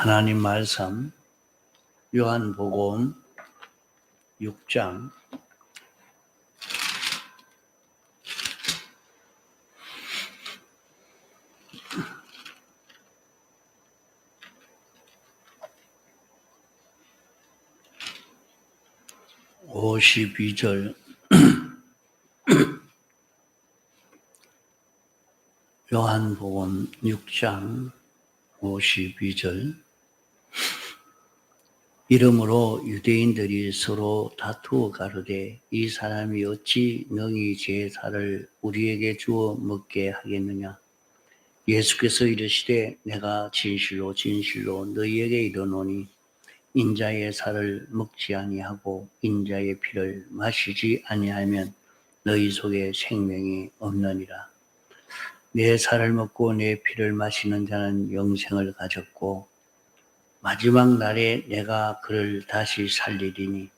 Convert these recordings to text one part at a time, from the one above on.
하나님 말씀 요한복음 6장 52절 요한복음 6장 52절 이러므로 유대인들이 서로 다투어 가로되 이 사람이 어찌 능히 제사를 우리에게 주어 먹게 하겠느냐. 예수께서 이르시되 내가 진실로 진실로 너희에게 이르노니 인자의 살을 먹지 아니하고 인자의 피를 마시지 아니하면 너희 속에 생명이 없느니라. 내 살을 먹고 내 피를 마시는 자는 영생을 가졌고 마지막 날에 내가 그를 다시 살리리니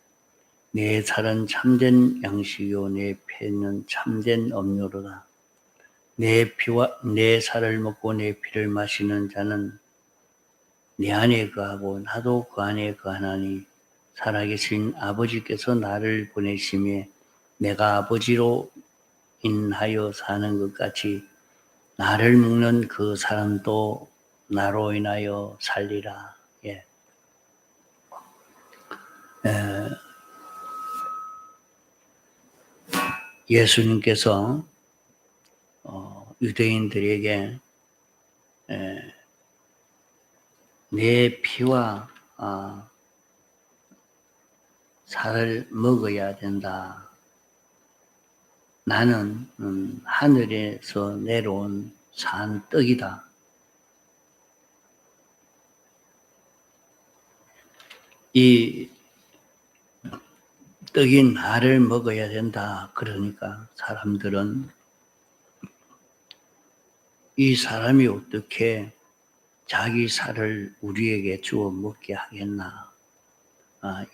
내 살은 참된 양식이요 내 피는 참된 음료로다. 내 살을 먹고 내 피를 마시는 자는 내 안에 거하고 나도 그 안에 거하나니 살아계신 아버지께서 나를 보내심에 내가 아버지로 인하여 사는 것 같이 나를 먹는 그 사람도 나로 인하여 살리라. 예수님께서 유대인들에게 내 피와 살을 먹어야 된다. 나는 하늘에서 내려온 산 떡이다. 이 떡인 나를 먹어야 된다. 그러니까 사람들은 이 사람이 어떻게 자기 살을 우리에게 주어 먹게 하겠나.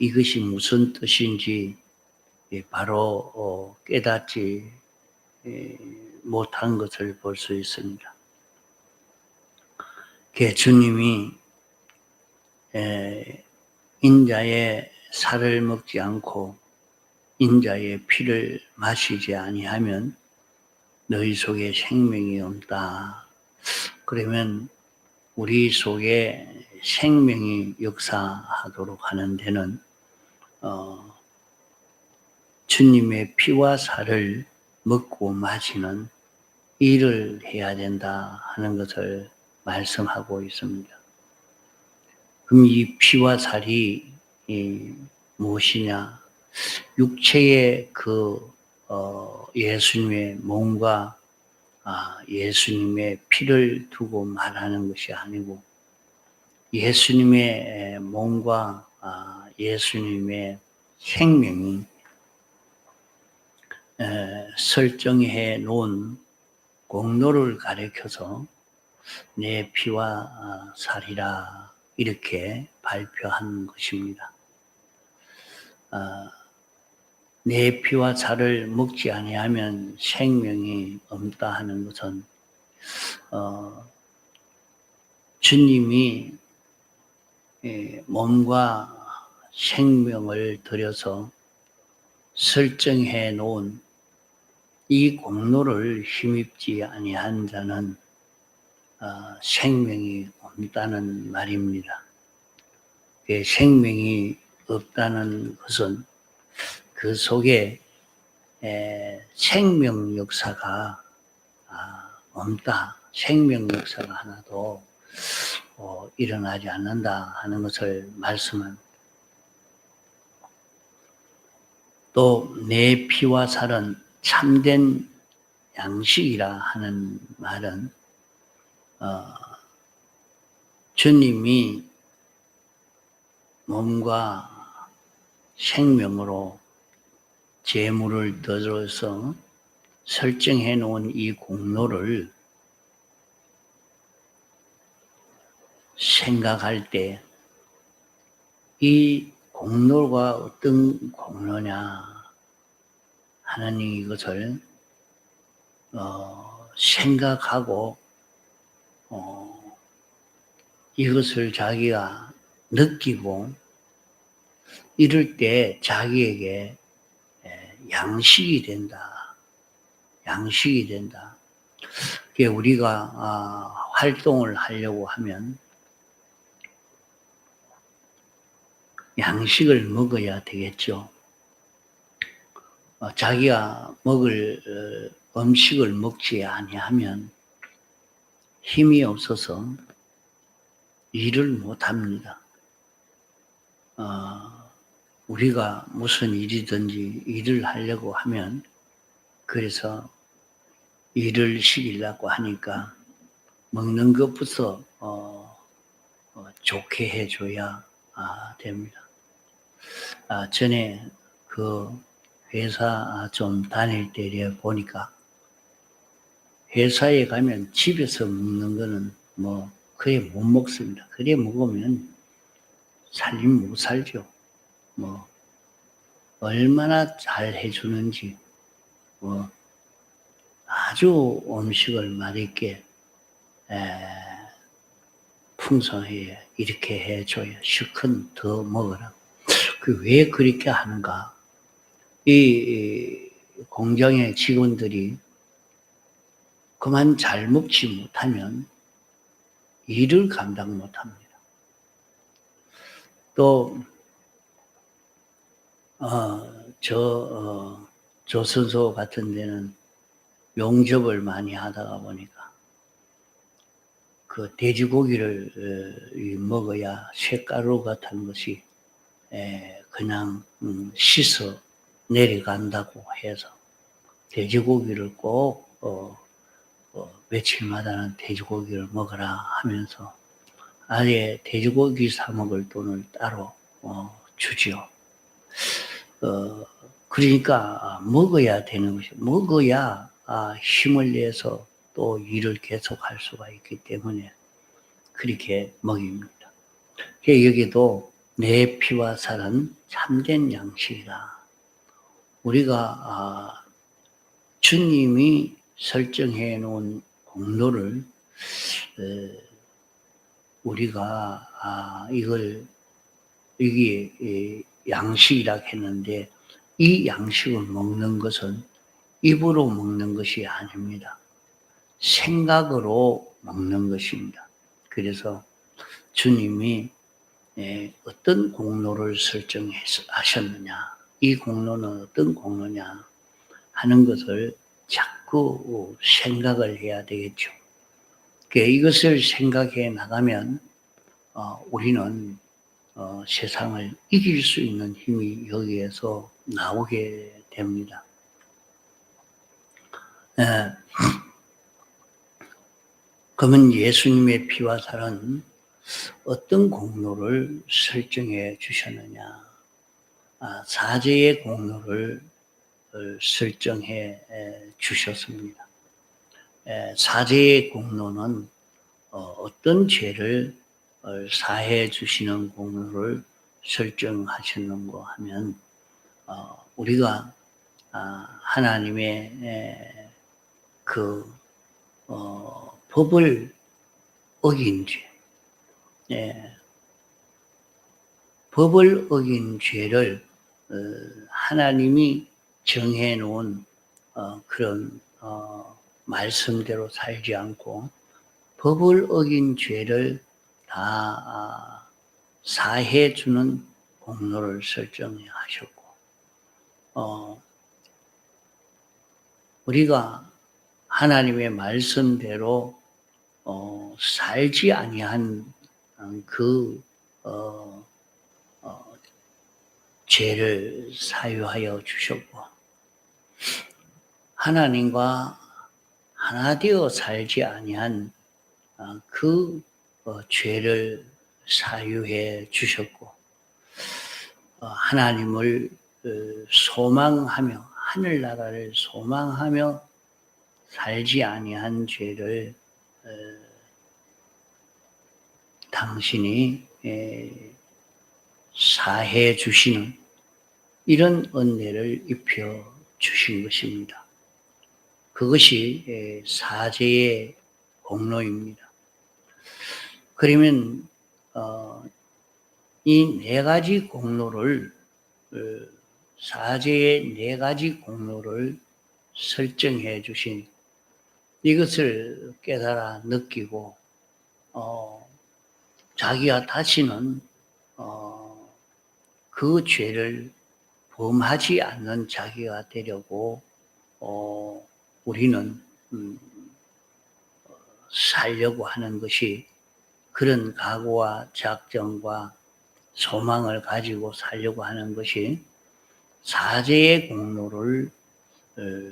이것이 무슨 뜻인지 바로 깨닫지 못한 것을 볼 수 있습니다. 주님이 인자의 살을 먹지 않고 인자의 피를 마시지 아니하면 너희 속에 생명이 없다. 그러면 우리 속에 생명이 역사하도록 하는 데는 주님의 피와 살을 먹고 마시는 일을 해야 된다 하는 것을 말씀하고 있습니다. 그럼 이 피와 살이 무엇이냐? 육체의 예수님의 몸과 예수님의 피를 두고 말하는 것이 아니고 예수님의 몸과 예수님의 생명이 설정해 놓은 공로를 가리켜서 내 피와 살이라 이렇게 발표한 것입니다. 내 피와 살을 먹지 아니하면 생명이 없다 하는 것은 주님이 몸과 생명을 들여서 설정해 놓은 이 공로를 힘입지 아니한 자는 생명이 없다는 말입니다. 생명이 없다는 것은 그 속에 생명 역사가 없다. 생명 역사가 하나도 일어나지 않는다 하는 것을 말씀합니다. 또 내 피와 살은 참된 양식이라 하는 말은 주님이 몸과 생명으로 재물을 들어서 설정해 놓은 이 공로를 생각할 때 이 공로가 어떤 공로냐 하나님 이것을 생각하고 이것을 자기가 느끼고 이럴 때 자기에게 양식이 된다. 양식이 된다. 우리가 활동을 하려고 하면 양식을 먹어야 되겠죠. 자기가 먹을 음식을 먹지 아니하면 힘이 없어서 일을 못합니다. 우리가 무슨 일이든지 일을 하려고 하면 그래서 일을 시키려고 하니까 먹는 것부터 좋게 해줘야 됩니다. 전에 그 회사 좀 다닐 때 보니까 회사에 가면 집에서 먹는 거는 그래 못 먹습니다. 그래 먹으면 살긴 못 살죠. 얼마나 잘 해주는지 아주 음식을 맛있게 풍성하게 이렇게 해줘야 실컷 더 먹어라. 왜 그렇게 하는가? 이 공장의 직원들이 그만 잘 먹지 못하면 일을 감당 못합니다. 또 조선소 같은 데는 용접을 많이 하다가 보니까 그 돼지고기를 먹어야 쇳가루 같은 것이 그냥 씻어 내려간다고 해서 돼지고기를 꼭 며칠마다는 돼지고기를 먹어라 하면서 아예 돼지고기 사 먹을 돈을 따로 주죠. 그러니까 먹어야 되는 것이 먹어야 힘을 내서 또 일을 계속할 수가 있기 때문에 그렇게 먹입니다. 여기도 내 피와 살은 참된 양식이다. 우리가 주님이 설정해 놓은 공로를 우리가 이게 양식이라 했는데 이 양식을 먹는 것은 입으로 먹는 것이 아닙니다. 생각으로 먹는 것입니다. 그래서 주님이 어떤 공로를 설정하셨느냐, 이 공로는 어떤 공로냐 하는 것을 자꾸 생각을 해야 되겠죠. 이것을 생각해 나가면 우리는 세상을 이길 수 있는 힘이 여기에서 나오게 됩니다. 그러면 예수님의 피와 살은 어떤 공로를 설정해 주셨느냐? 사죄의 공로를 설정해 주셨습니다. 사죄의 공로는 어떤 죄를 사해 주시는 공로를 설정하셨는가 하면 우리가 하나님의 그 법을 어긴 죄, 법을 어긴 죄를 하나님이 정해 놓은 그런 말씀대로 살지 않고 법을 어긴 죄를 다 사해 주는 공로를 설정하셨고 우리가 하나님의 말씀대로 살지 아니한 그 죄를 사유하여 주셨고 하나님과 하나 되어 살지 아니한 그 죄를 사유해 주셨고 하나님을 소망하며 하늘나라를 소망하며 살지 아니한 죄를 당신이 사해 주시는 이런 은혜를 입혀 주신 것입니다. 그것이 사죄의 공로입니다. 그러면 이 네 가지 공로를 사제의 네 가지 공로를 설정해 주신 이것을 깨달아 느끼고 자기가 다시는 그 죄를 범하지 않는 자기가 되려고 우리는 살려고 하는 것이 그런 각오와 작정과 소망을 가지고 살려고 하는 것이 사제의 공로를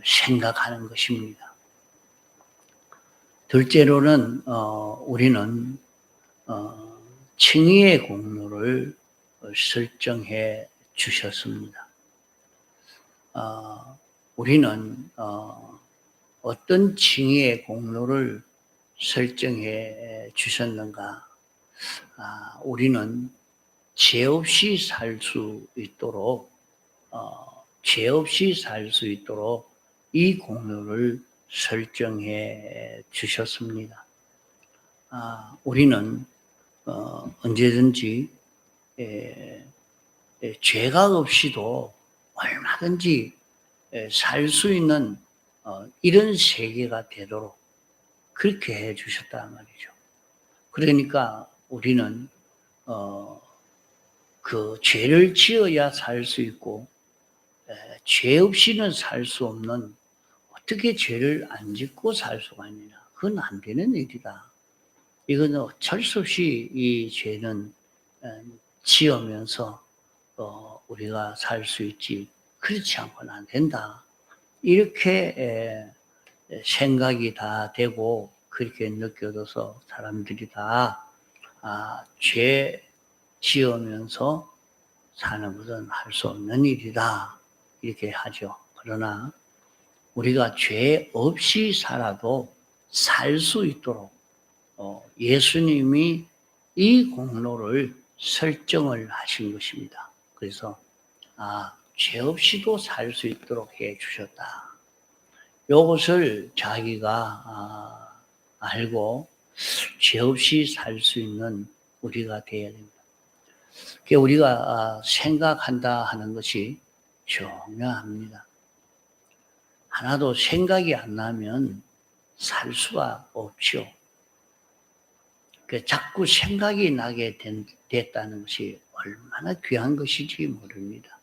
생각하는 것입니다. 둘째로는 우리는 칭의의 공로를 설정해 주셨습니다. 우리는 어떤 칭의의 공로를 설정해 주셨는가? 우리는 죄 없이 살 수 있도록 죄 없이 살 수 있도록 이 공로를 설정해 주셨습니다. 우리는 언제든지 죄가 없이도 얼마든지 살 수 있는 이런 세계가 되도록 그렇게 해 주셨단 말이죠. 그러니까 우리는 그 죄를 지어야 살 수 있고 죄 없이는 살 수 없는 어떻게 죄를 안 짓고 살 수가 있느냐. 그건 안 되는 일이다. 이거는 어쩔 수 없이 이 죄는 지으면서 우리가 살 수 있지 그렇지 않고는 안 된다. 이렇게 생각이 다 되고 그렇게 느껴져서 사람들이 다 죄 지으면서 사는 것은 할 수 없는 일이다. 이렇게 하죠. 그러나 우리가 죄 없이 살아도 살 수 있도록 예수님이 이 공로를 설정을 하신 것입니다. 그래서 죄 없이도 살 수 있도록 해 주셨다. 이것을 자기가 알고 죄 없이 살 수 있는 우리가 되어야 됩니다. 우리가 생각한다 하는 것이 중요합니다. 하나도 생각이 안 나면 살 수가 없죠. 자꾸 생각이 나게 됐다는 것이 얼마나 귀한 것인지 모릅니다.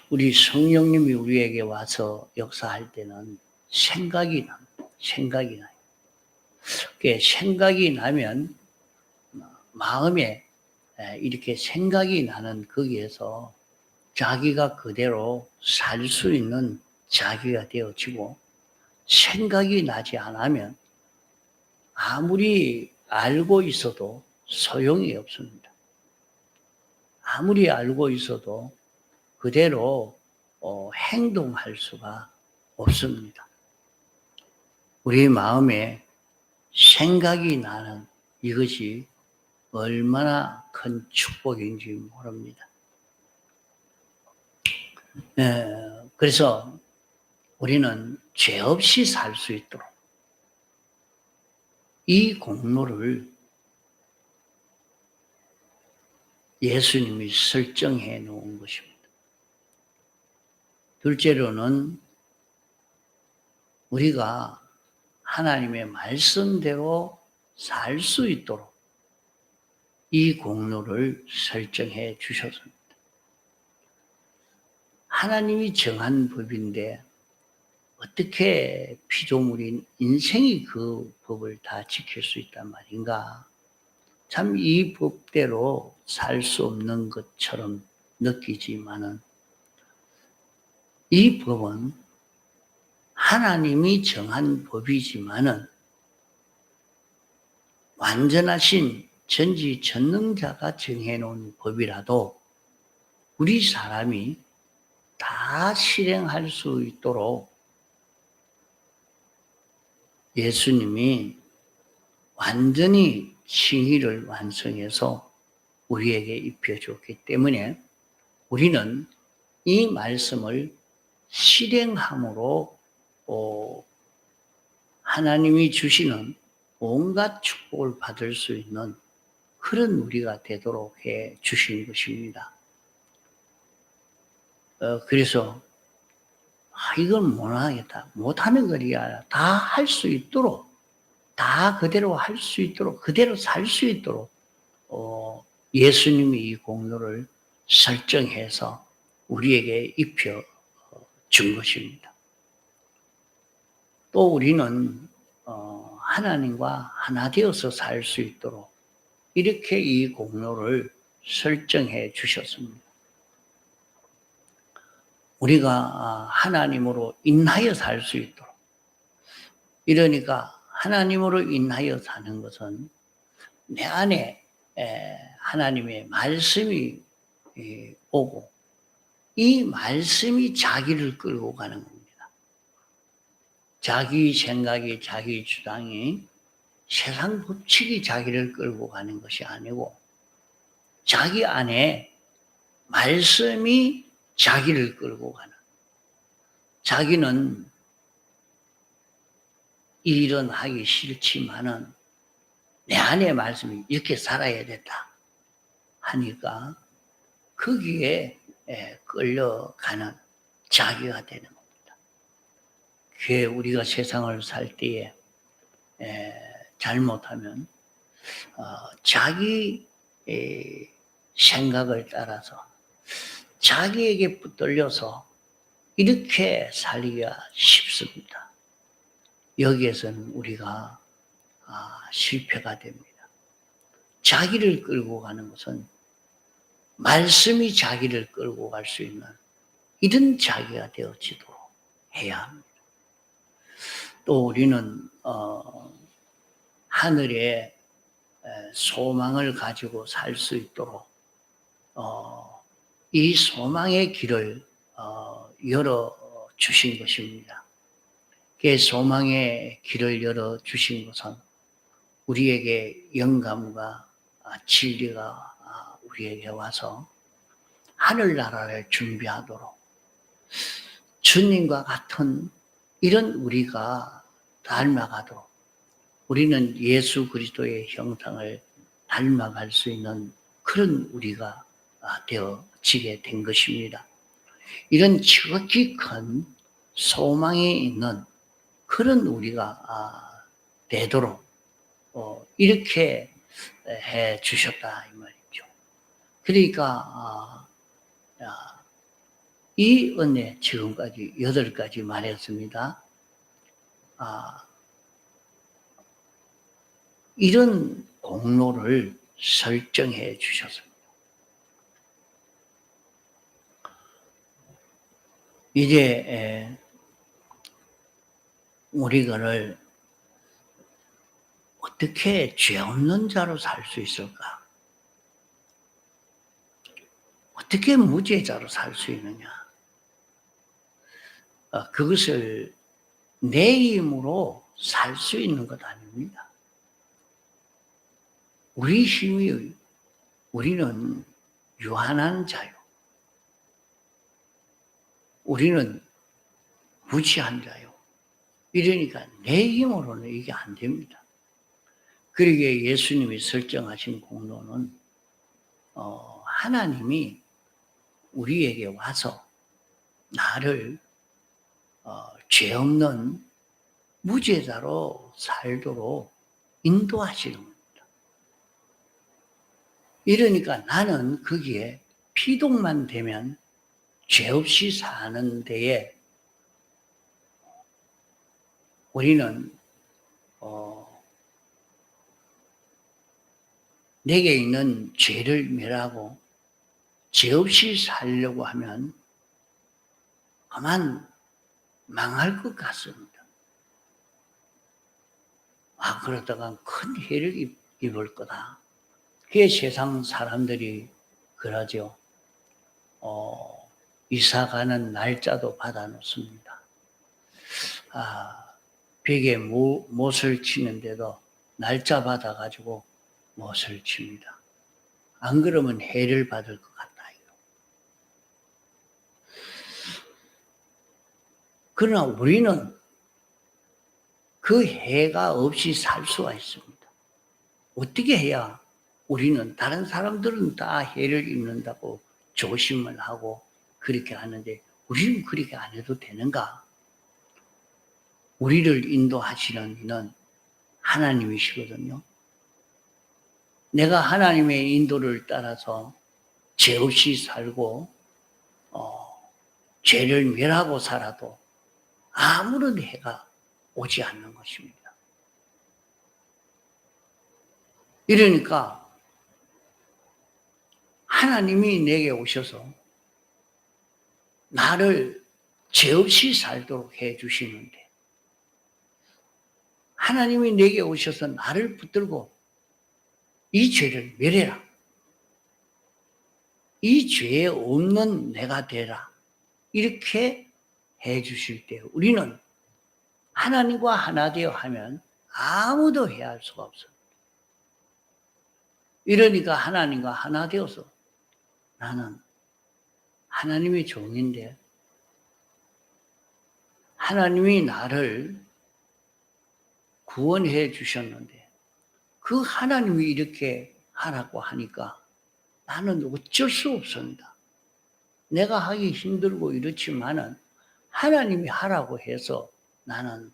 우리 성령님이 우리에게 와서 역사할 때는 생각이 납니다. 생각이 나요. 생각이 나면 마음에 이렇게 생각이 나는 거기에서 자기가 그대로 살 수 있는 자기가 되어지고 생각이 나지 않으면 아무리 알고 있어도 소용이 없습니다. 아무리 알고 있어도 그대로 행동할 수가 없습니다. 우리 마음에 생각이 나는 이것이 얼마나 큰 축복인지 모릅니다. 그래서 우리는 죄 없이 살 수 있도록 이 공로를 예수님이 설정해 놓은 것입니다. 둘째로는 우리가 하나님의 말씀대로 살 수 있도록 이 공로를 설정해 주셨습니다. 하나님이 정한 법인데 어떻게 피조물인 인생이 그 법을 다 지킬 수 있단 말인가? 참 이 법대로 살 수 없는 것처럼 느끼지만은 이 법은 하나님이 정한 법이지만은 완전하신 전지전능자가 정해놓은 법이라도 우리 사람이 다 실행할 수 있도록 예수님이 완전히 칭의를 완성해서 우리에게 입혀줬기 때문에 우리는 이 말씀을 실행함으로 하나님이 주시는 온갖 축복을 받을 수 있는 그런 우리가 되도록 해 주신 것입니다. 그래서 이건 못하겠다. 못하는 것이 아니라 다 할 수 있도록, 다 그대로 할 수 있도록, 그대로 살 수 있도록 예수님이 이 공로를 설정해서 우리에게 입혀 준 것입니다. 또 우리는 하나님과 하나 되어서 살 수 있도록 이렇게 이 공로를 설정해 주셨습니다. 우리가 하나님으로 인하여 살 수 있도록. 이러니까 하나님으로 인하여 사는 것은 내 안에 하나님의 말씀이 오고 이 말씀이 자기를 끌고 가는 겁니다. 자기 생각이, 자기 주장이, 세상 법칙이 자기를 끌고 가는 것이 아니고 자기 안에 말씀이 자기를 끌고 가는. 자기는 이 일은 하기 싫지만은 내 안에 말씀이 이렇게 살아야 된다 하니까 거기에 끌려가는 자기가 되는 겁니다. 그게 우리가 세상을 살 때에 잘못하면 자기 생각을 따라서 자기에게 붙들려서 이렇게 살기가 쉽습니다. 여기에서는 우리가 실패가 됩니다. 자기를 끌고 가는 것은 말씀이 자기를 끌고 갈 수 있는 이런 자기가 되어지도록 해야 합니다. 또 우리는 하늘에 소망을 가지고 살 수 있도록 이 소망의 길을 열어 주신 것입니다. 그 소망의 길을 열어 주신 것은 우리에게 영감과 진리가 우리에게 와서 하늘나라를 준비하도록 주님과 같은 이런 우리가 닮아가도록 우리는 예수 그리스도의 형상을 닮아갈 수 있는 그런 우리가 되어지게 된 것입니다. 이런 지극히 큰 소망이 있는 그런 우리가 되도록 이렇게 해 주셨다 이 말이죠. 그러니까 이 은혜 지금까지 8가지 말했습니다. 이런 공로를 설정해 주셨습니다. 이제 우리가를 어떻게 죄 없는 자로 살 수 있을까? 어떻게 무죄자로 살 수 있느냐? 그것을 내 힘으로 살 수 있는 것 아닙니다. 우리 힘이 우리는 유한한 자요. 우리는 무지한 자요. 이러니까 내 힘으로는 이게 안 됩니다. 그러기에 예수님이 설정하신 공로는 하나님이 우리에게 와서 나를 죄 없는 무죄자로 살도록 인도하시는 겁니다. 이러니까 나는 거기에 피동만 되면 죄 없이 사는 데에 우리는 내게 있는 죄를 멸하고 죄 없이 살려고 하면 가만 망할 것 같습니다. 그러다가 큰 해를 입을 거다. 그게 세상 사람들이 그러죠. 이사 가는 날짜도 받아 놓습니다. 벽에 못을 치는데도 날짜 받아가지고 못을 칩니다. 안 그러면 해를 받을 것 같다. 그러나 우리는 그 해가 없이 살 수가 있습니다. 어떻게 해야 우리는 다른 사람들은 다 해를 입는다고 조심을 하고 그렇게 하는데 우리는 그렇게 안 해도 되는가? 우리를 인도하시는 이는 하나님이시거든요. 내가 하나님의 인도를 따라서 죄 없이 살고 죄를 멸하고 살아도 아무런 해가 오지 않는 것입니다. 이러니까 하나님이 내게 오셔서 나를 죄 없이 살도록 해 주시는데 하나님이 내게 오셔서 나를 붙들고 이 죄를 멸해라. 이 죄에 없는 내가 되라. 이렇게 해 주실 때 우리는 하나님과 하나 되어 하면 아무도 해할 수가 없어요. 이러니까 하나님과 하나 되어서 나는 하나님의 종인데 하나님이 나를 구원해 주셨는데 그 하나님이 이렇게 하라고 하니까 나는 어쩔 수 없습니다. 내가 하기 힘들고 이렇지만은 하나님이 하라고 해서 나는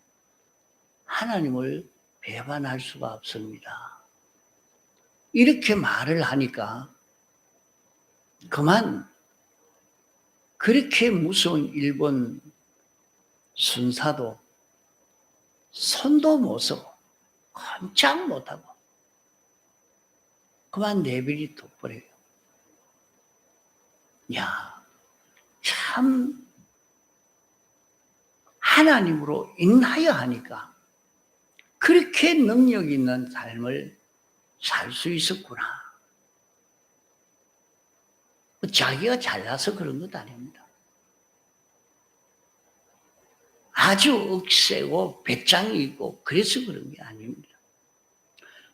하나님을 배반할 수가 없습니다. 이렇게 말을 하니까 그만 그렇게 무서운 일본 순사도 손도 못 쓰고 꼼짝 못하고 그만 내버려 둬버려요. 야, 참 하나님으로 인하여 하니까 그렇게 능력 있는 삶을 살 수 있었구나. 자기가 잘나서 그런 것 아닙니다. 아주 억세고 배짱이 있고 그래서 그런 게 아닙니다.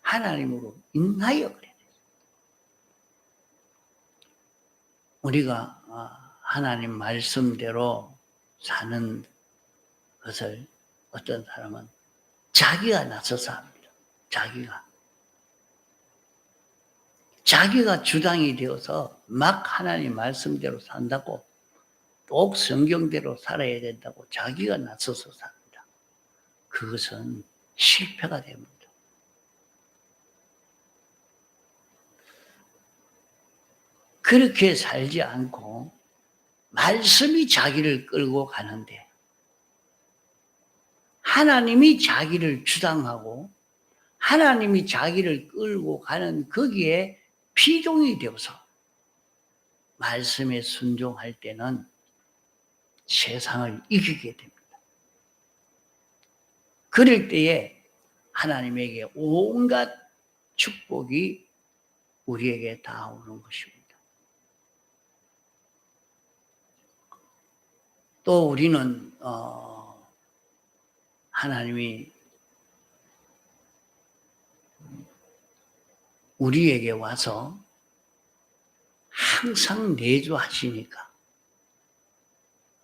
하나님으로 인하여 그래요. 우리가 하나님 말씀대로 사는 것을 어떤 사람은 자기가 나서서 합니다. 자기가 주당이 되어서 막 하나님 말씀대로 산다고 꼭 성경대로 살아야 된다고 자기가 나서서 삽니다. 그것은 실패가 됩니다. 그렇게 살지 않고 말씀이 자기를 끌고 가는데 하나님이 자기를 주당하고 하나님이 자기를 끌고 가는 거기에 피종이 되어서 말씀에 순종할 때는 세상을 이기게 됩니다. 그럴 때에 하나님에게 온갖 축복이 우리에게 닿아오는 것입니다. 또 우리는 하나님이 우리에게 와서 항상 내주하시니까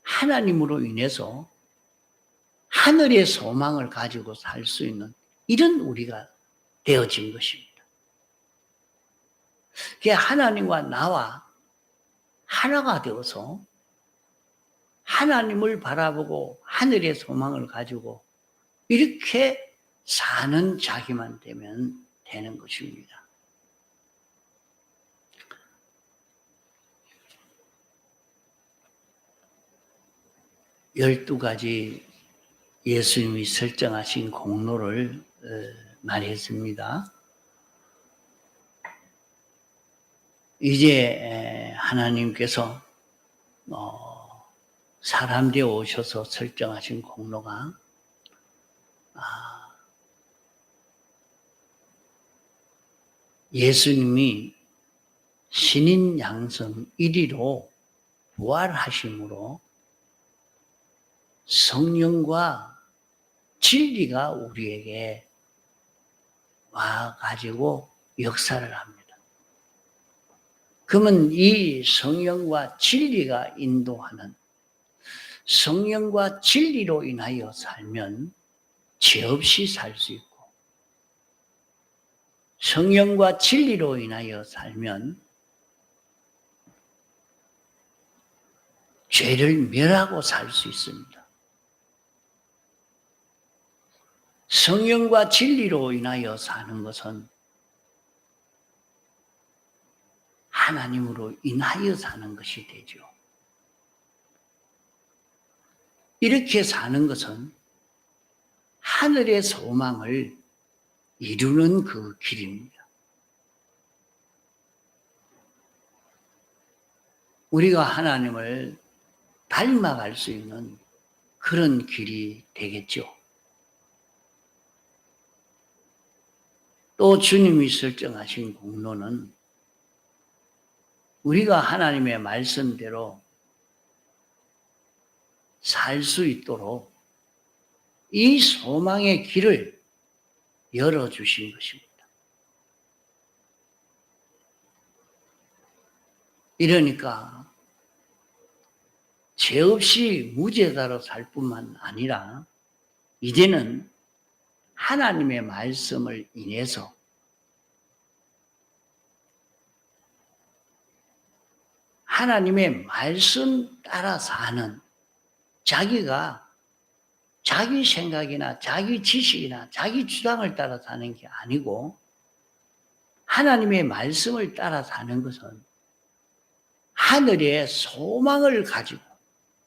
하나님으로 인해서 하늘의 소망을 가지고 살 수 있는 이런 우리가 되어진 것입니다. 그게 하나님과 나와 하나가 되어서 하나님을 바라보고 하늘의 소망을 가지고 이렇게 사는 자기만 되면 되는 것입니다. 열두 가지 예수님이 설정하신 공로를 말했습니다. 이제 하나님께서 사람 되어 오셔서 설정하신 공로가 예수님이 신인 양성 1위로 부활하심으로 성령과 진리가 우리에게 와가지고 역사를 합니다. 그러면 이 성령과 진리가 인도하는 성령과 진리로 인하여 살면 죄 없이 살 수 있고 성령과 진리로 인하여 살면 죄를 멸하고 살 수 있습니다. 성령과 진리로 인하여 사는 것은 하나님으로 인하여 사는 것이 되죠. 이렇게 사는 것은 하늘의 소망을 이루는 그 길입니다. 우리가 하나님을 닮아갈 수 있는 그런 길이 되겠죠. 또 주님이 설정하신 공로는 우리가 하나님의 말씀대로 살 수 있도록 이 소망의 길을 열어주신 것입니다. 이러니까 죄 없이 무죄다로 살 뿐만 아니라 이제는 하나님의 말씀을 인해서 하나님의 말씀 따라 사는 자기가 자기 생각이나 자기 지식이나 자기 주장을 따라 사는 게 아니고 하나님의 말씀을 따라 사는 것은 하늘의 소망을 가지고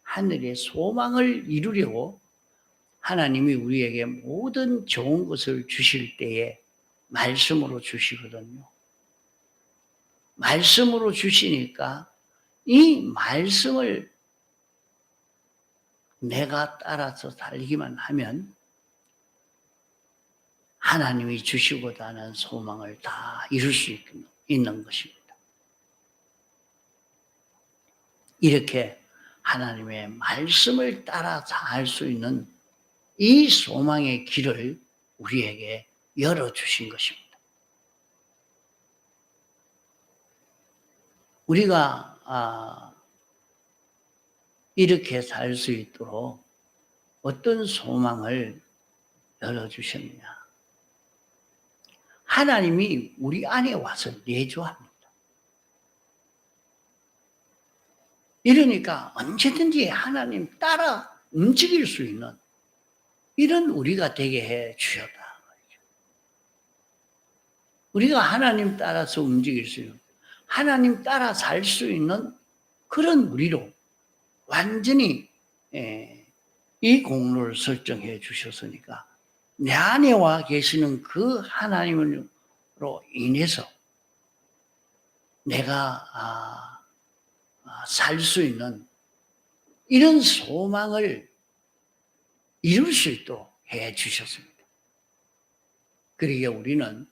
하늘의 소망을 이루려고 하나님이 우리에게 모든 좋은 것을 주실 때에 말씀으로 주시거든요. 말씀으로 주시니까 이 말씀을 내가 따라서 살기만 하면 하나님이 주시고자 하는 소망을 다 이룰 수 있는 것입니다. 이렇게 하나님의 말씀을 따라 살 수 있는 이 소망의 길을 우리에게 열어주신 것입니다. 우리가 이렇게 살 수 있도록 어떤 소망을 열어주셨느냐. 하나님이 우리 안에 와서 내주합니다. 이러니까 언제든지 하나님 따라 움직일 수 있는 이런 우리가 되게 해 주셨다. 우리가 하나님 따라서 움직일 수 있는, 하나님 따라 살 수 있는 그런 우리로 완전히 이 공로를 설정해 주셨으니까 내 안에 와 계시는 그 하나님으로 인해서 내가 살 수 있는 이런 소망을 이룰 수 있도록 해 주셨습니다. 그러기에 우리는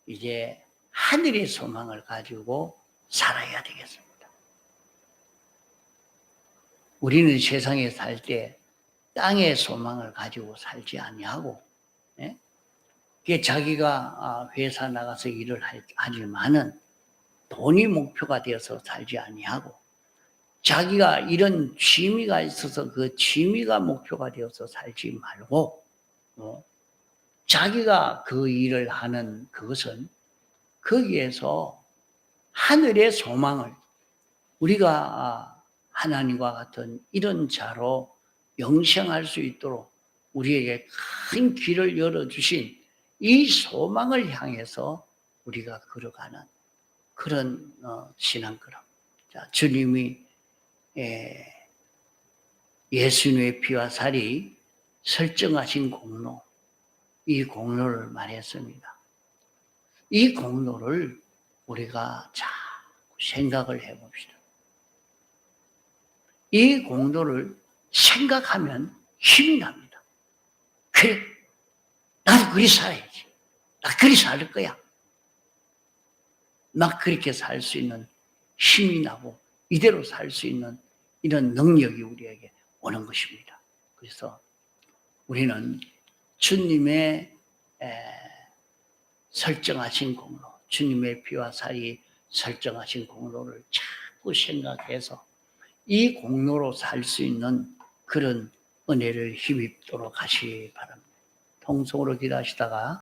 이제 하늘의 소망을 가지고 살아야 되겠습니다. 우리는 세상에 살 때 땅의 소망을 가지고 살지 아니하고, 자기가 회사 나가서 일을 하지만은 돈이 목표가 되어서 살지 아니하고, 자기가 이런 취미가 있어서 그 취미가 목표가 되어서 살지 말고, 자기가 그 일을 하는 그것은 거기에서 하늘의 소망을 우리가 하나님과 같은 이런 자로 영생할 수 있도록 우리에게 큰 길을 열어주신 이 소망을 향해서 우리가 걸어가는 그런 신앙걸음. 자, 주님이 예수님의 피와 살이 설정하신 공로, 이 공로를 말했습니다. 이 공로를 우리가 자꾸 생각을 해봅시다. 이 공로를 생각하면 힘이 납니다. 그래, 나도 그리 살아야지. 나 그리 살 거야. 막 그렇게 살 수 있는 힘이 나고 이대로 살 수 있는 이런 능력이 우리에게 오는 것입니다. 그래서 우리는 주님의 설정하신 공로, 주님의 피와 살이 설정하신 공로를 자꾸 생각해서 이 공로로 살 수 있는 그런 은혜를 힘입도록 하시기 바랍니다. 통성으로 기도하시다가